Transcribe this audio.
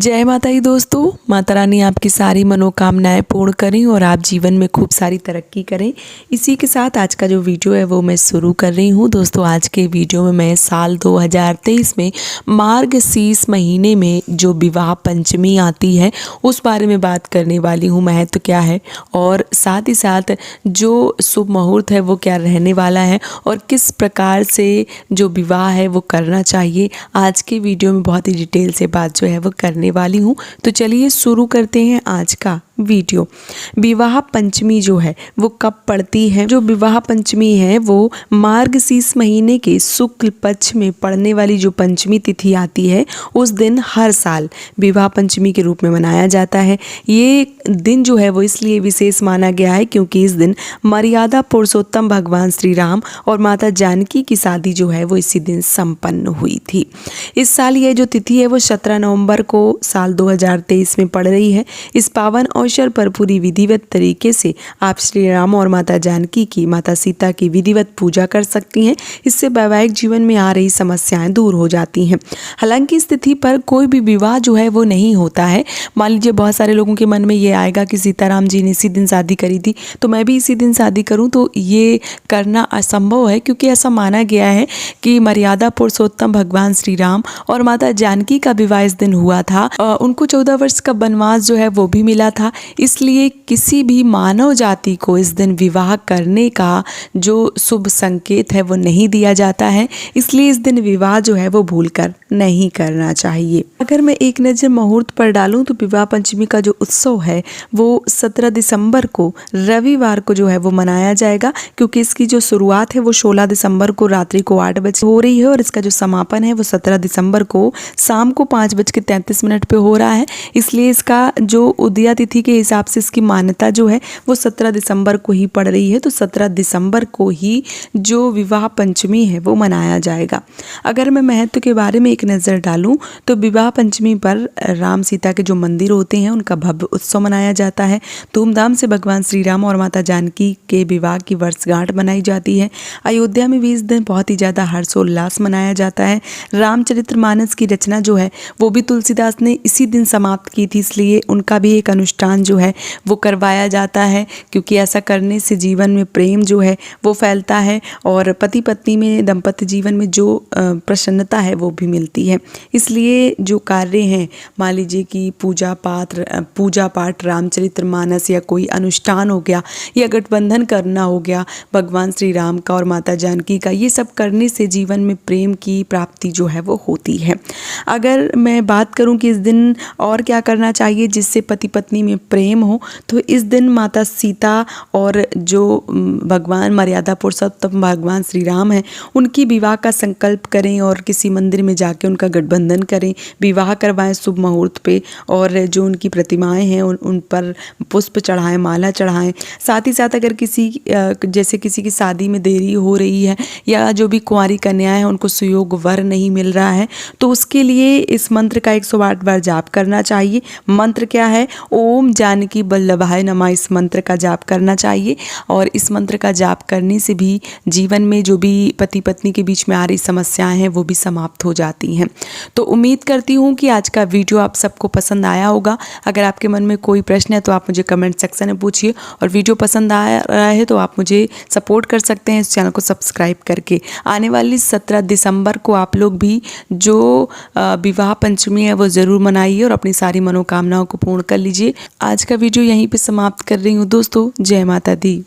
जय माता दी दोस्तों। माता रानी आपकी सारी मनोकामनाएं पूर्ण करें और आप जीवन में खूब सारी तरक्की करें। इसी के साथ आज का जो वीडियो है वो मैं शुरू कर रही हूँ। दोस्तों आज के वीडियो में मैं साल 2023 में मार्गशीर्ष महीने में जो विवाह पंचमी आती है उस बारे में बात करने वाली हूँ। महत्व क्या है और साथ ही साथ जो शुभ मुहूर्त है वो क्या रहने वाला है और किस प्रकार से जो विवाह है वो करना चाहिए। आज के वीडियो में बहुत ही डिटेल से बात जो है वो करने वाली हूँ। तो चलिए शुरू करते हैं आज का वीडियो। विवाह पंचमी जो है वो कब पड़ती है? जो विवाह पंचमी है वो मार्गशीर्ष महीने के शुक्ल पक्ष में पड़ने वाली जो पंचमी तिथि आती है उस दिन हर साल विवाह पंचमी के रूप में मनाया जाता है। ये दिन जो है वो इसलिए विशेष माना गया है क्योंकि इस दिन मर्यादा पुरुषोत्तम भगवान श्री राम और माता जानकी की शादी जो है वो इसी दिन संपन्न हुई थी। इस साल ये जो तिथि है वो 17 नवंबर को साल 2023 में पड़ रही है। इस पावन अवसर पर पूरी विधिवत तरीके से आप श्री राम और माता जानकी की, माता सीता की विधिवत पूजा कर सकती हैं। इससे वैवाहिक जीवन में आ रही समस्याएं दूर हो जाती हैं। हालांकि इस तिथि पर कोई भी विवाह जो है वो नहीं होता है। मान लीजिए बहुत सारे लोगों के मन में ये आएगा कि सीताराम जी ने इसी दिन शादी करी थी तो मैं भी इसी दिन शादी करूं, तो ये करना असंभव है क्योंकि ऐसा माना गया है कि मर्यादा पुरुषोत्तम भगवान श्री राम और माता जानकी का विवाह इस दिन हुआ था। उनको 14 वर्ष का वनवास जो है वो भी मिला था। इसलिए किसी भी मानव जाति को इस दिन विवाह करने का जो शुभ संकेत है वो नहीं दिया जाता है। इसलिए इस दिन विवाह जो है वो भूलकर नहीं करना चाहिए। अगर मैं एक नज़र मुहूर्त पर डालूं तो विवाह पंचमी का जो उत्सव है वो 17 दिसंबर को रविवार को जो है वो मनाया जाएगा क्योंकि इसकी जो शुरुआत है वो 16 दिसंबर को रात्रि को 8 बजे हो रही है और इसका जो समापन है वो 17 दिसंबर को शाम को 5:33 पे हो रहा है। इसलिए इसका जो उदया तिथि के हिसाब से इसकी मान्यता जो है वो 17 दिसंबर को ही पड़ रही है। तो 17 दिसंबर को ही जो विवाह पंचमी है वो मनाया जाएगा। अगर मैं महत्व के बारे में एक नज़र डालूं तो विवाह पंचमी पर राम सीता के जो मंदिर होते हैं उनका भव्य उत्सव मनाया जाता है। धूमधाम से भगवान श्री राम और माता जानकी के विवाह की वर्षगांठ मनाई जाती है। अयोध्या में भी इस दिन बहुत ही ज़्यादा हर्षोल्लास मनाया जाता है। रामचरितमानस की रचना जो है वो भी तुलसीदास ने इसी दिन समाप्त की थी, इसलिए उनका भी एक अनुष्ठान जो है वो करवाया जाता है क्योंकि ऐसा करने से जीवन में प्रेम जो है वो फैलता है और पति पत्नी में, दाम्पत्य जीवन में जो प्रसन्नता है वो भी मिलती है। इसलिए जो कार्य हैं, मान लीजिए कि पूजा पाठ रामचरितमानस या कोई अनुष्ठान हो गया या गठबंधन करना हो गया भगवान श्री राम का और माता जानकी का, ये सब करने से जीवन में प्रेम की प्राप्ति जो है वो होती है। अगर मैं बात करूं कि इस दिन और क्या करना चाहिए जिससे पति पत्नी में प्रेम हो, तो इस दिन माता सीता और जो भगवान मर्यादा पुरुषोत्तम भगवान श्री राम हैं उनकी विवाह का संकल्प करें और किसी मंदिर में जाके उनका गठबंधन करें, विवाह करवाएं शुभ मुहूर्त पे और जो उनकी प्रतिमाएं हैं उन पर पुष्प चढ़ाएं, माला चढ़ाएं। साथ ही साथ अगर जैसे किसी की शादी में देरी हो रही है या जो भी कुंवारी कन्याएं हैं उनको सुयोग वर नहीं मिल रहा है तो उसके लिए इस मंत्र का 108 बार जाप करना चाहिए। मंत्र क्या है? ओम जानकी वल्लभाय नमः। इस मंत्र का जाप करना चाहिए और इस मंत्र का जाप करने से भी जीवन में जो भी पति पत्नी के बीच में आ रही समस्याएं हैं वो भी समाप्त हो जाती हैं। तो उम्मीद करती हूँ कि आज का वीडियो आप सबको पसंद आया होगा। अगर आपके मन में कोई प्रश्न है तो आप मुझे कमेंट सेक्शन में पूछिए और वीडियो पसंद आ रहा है तो आप मुझे सपोर्ट कर सकते हैं इस चैनल को सब्सक्राइब करके। आने वाली 17 दिसंबर को आप लोग भी जो विवाह पंचमी है वो ज़रूर मनाइए और अपनी सारी मनोकामनाओं को पूर्ण कर लीजिए। आज का वीडियो यहीं पे समाप्त कर रही हूँ दोस्तों। जय माता दी।